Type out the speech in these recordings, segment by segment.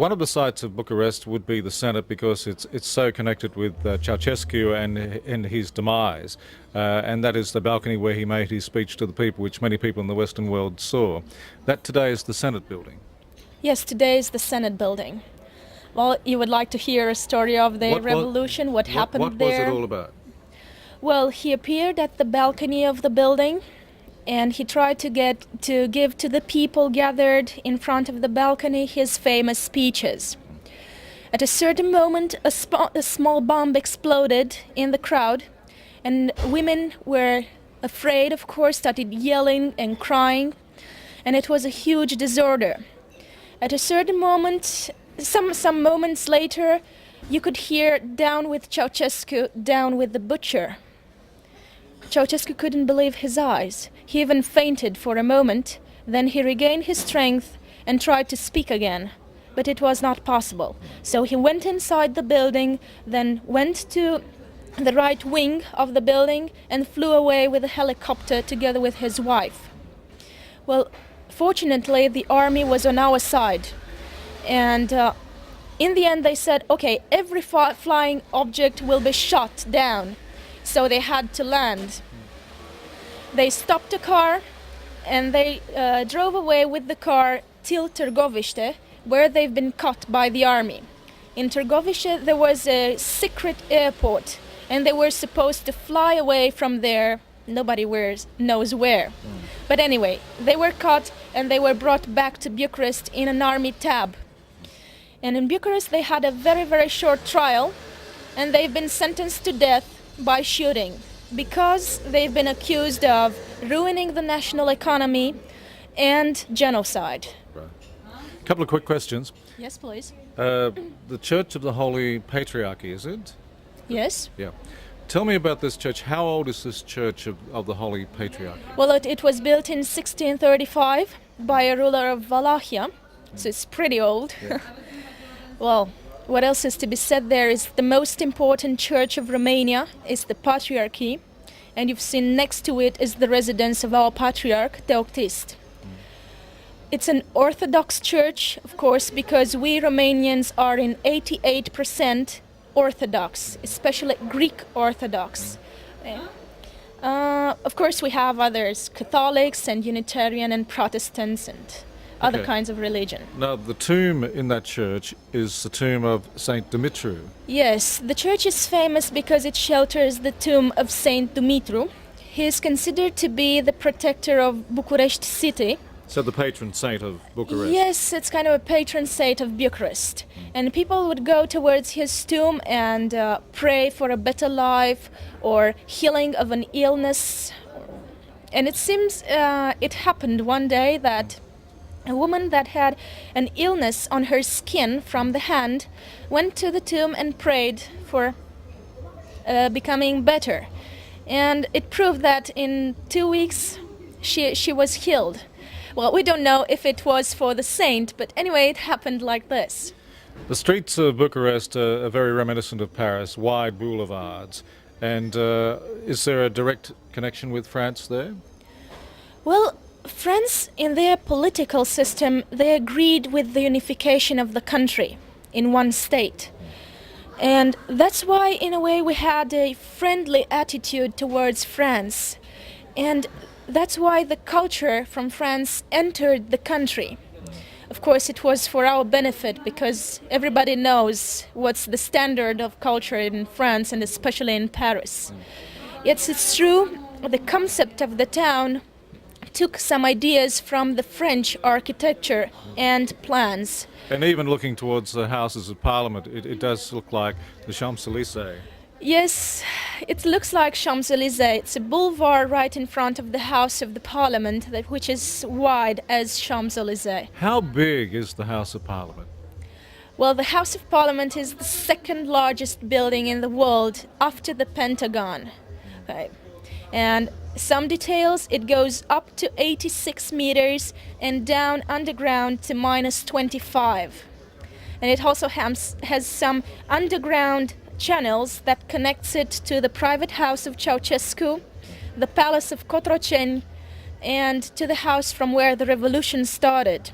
one of the sites of Bucharest would be the Senate because it's so connected with Ceausescu and his demise, and that is the balcony where he made his speech to the people, which many people in the Western world saw. That today is the Senate building. Yes, today is the Senate building. Well, you would like to hear a story of the revolution, what happened there? What was it all about? Well, he appeared at the balcony of the building, and he tried to give to the people gathered in front of the balcony his famous speeches. At a certain moment, a small bomb exploded in the crowd, and women were afraid, of course, started yelling and crying, and it was a huge disorder. At a certain moment, some moments later, you could hear "Down with Ceausescu, down with the butcher." Ceausescu couldn't believe his eyes. He even fainted for a moment. Then he regained his strength and tried to speak again, but it was not possible. So he went inside the building, then went to the right wing of the building and flew away with a helicopter together with his wife. Well, fortunately, the army was on our side. And in the end, they said, okay, every flying object will be shot down. So they had to land. They stopped the car and they drove away with the car till Târgoviște, where they've been caught by the army. In Târgoviște, there was a secret airport, and they were supposed to fly away from there. Nobody knows where. But anyway, they were caught and they were brought back to Bucharest in an army tab. And in Bucharest, they had a very, very short trial, and they've been sentenced to death by shooting because they've been accused of ruining the national economy and genocide. Right. A couple of quick questions. Yes, please. The Church of the Holy Patriarchy, is it? Yes. Yeah. Tell me about this church. How old is this Church of the Holy Patriarchy? Well, it was built in 1635 by a ruler of Wallachia, so it's pretty old. Yeah. Well, what else is to be said there is the most important church of Romania is the Patriarchy, and you've seen next to it is the residence of our Patriarch, Teoctist. It's an Orthodox church, of course, because we Romanians are in 88% Orthodox, especially Greek Orthodox. Of course, we have others, Catholics and Unitarian and Protestants and other kinds of religion. Now, the tomb in that church is the tomb of Saint Dumitru. Yes, the church is famous because it shelters the tomb of Saint Dumitru. He is considered to be the protector of Bucharest city. So the patron saint of Bucharest. Yes, it's kind of a patron saint of Bucharest. And people would go towards his tomb and pray for a better life or healing of an illness. And it seems it happened one day that a woman that had an illness on her skin from the hand went to the tomb and prayed for becoming better. And it proved that in 2 weeks she was healed. Well, we don't know if it was for the saint, but anyway, it happened like this. The streets of Bucharest are very reminiscent of Paris, wide boulevards. And is there a direct connection with France there? Well, France, in their political system, they agreed with the unification of the country in one state. And that's why, in a way, we had a friendly attitude towards France. And that's why the culture from France entered the country. Of course, it was for our benefit because everybody knows what's the standard of culture in France and especially in Paris. Yet it's true, the concept of the town took some ideas from the French architecture and plans. And even looking towards the Houses of Parliament, it does look like the Champs-Élysées. Yes, it looks like Champs-Élysées. It's a boulevard right in front of the House of the Parliament, which is wide as Champs-Élysées. How big is the House of Parliament? Well, the House of Parliament is the second largest building in the world after the Pentagon. Okay. And some details, it goes up to 86 meters and down underground to -25. And it also has some underground channels that connects it to the private house of Ceausescu, the palace of Cotroceni, and to the house from where the revolution started.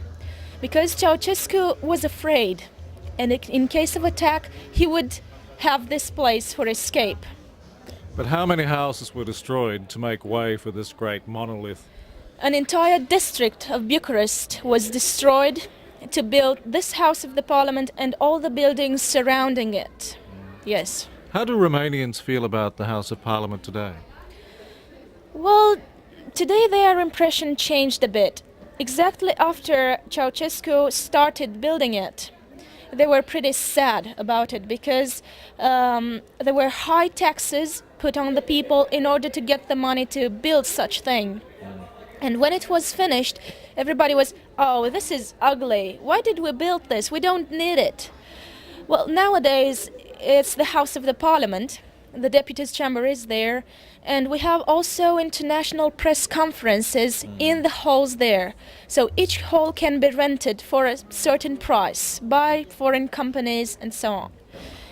Because Ceausescu was afraid. and in case of attack, he would have this place for escape. But how many houses were destroyed to make way for this great monolith? An entire district of Bucharest was destroyed to build this House of the Parliament and all the buildings surrounding it. Yes. How do Romanians feel about the House of Parliament today? Well, today their impression changed a bit. Exactly after Ceausescu started building it, they were pretty sad about it because there were high taxes put on the people in order to get the money to build such thing. And when it was finished, everybody was, oh, this is ugly. Why did we build this? We don't need it. Well, nowadays, it's the House of the Parliament. The Deputies' Chamber is there. And we have also international press conferences in the halls there. So each hall can be rented for a certain price by foreign companies and so on.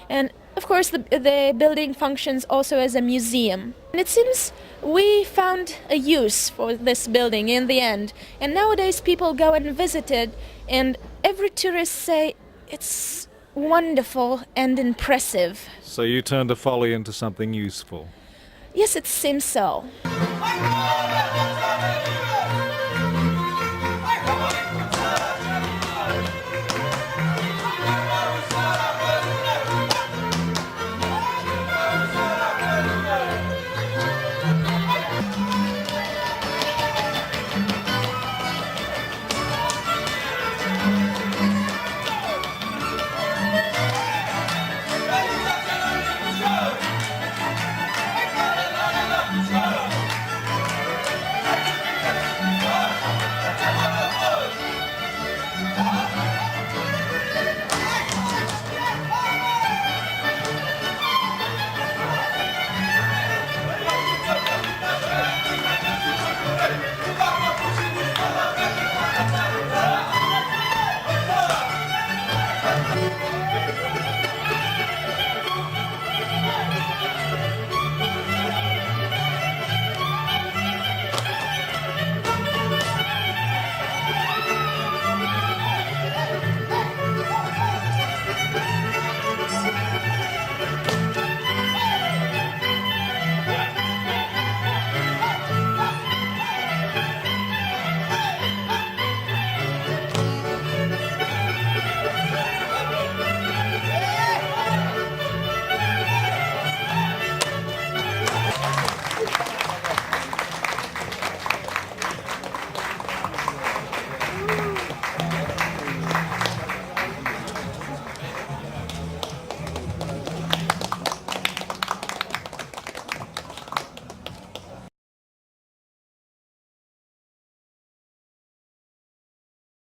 And of course, the building functions also as a museum. And it seems we found a use for this building in the end. And nowadays people go and visit it, and every tourist say it's wonderful and impressive. So you turned a folly into something useful. Yes, it seems so.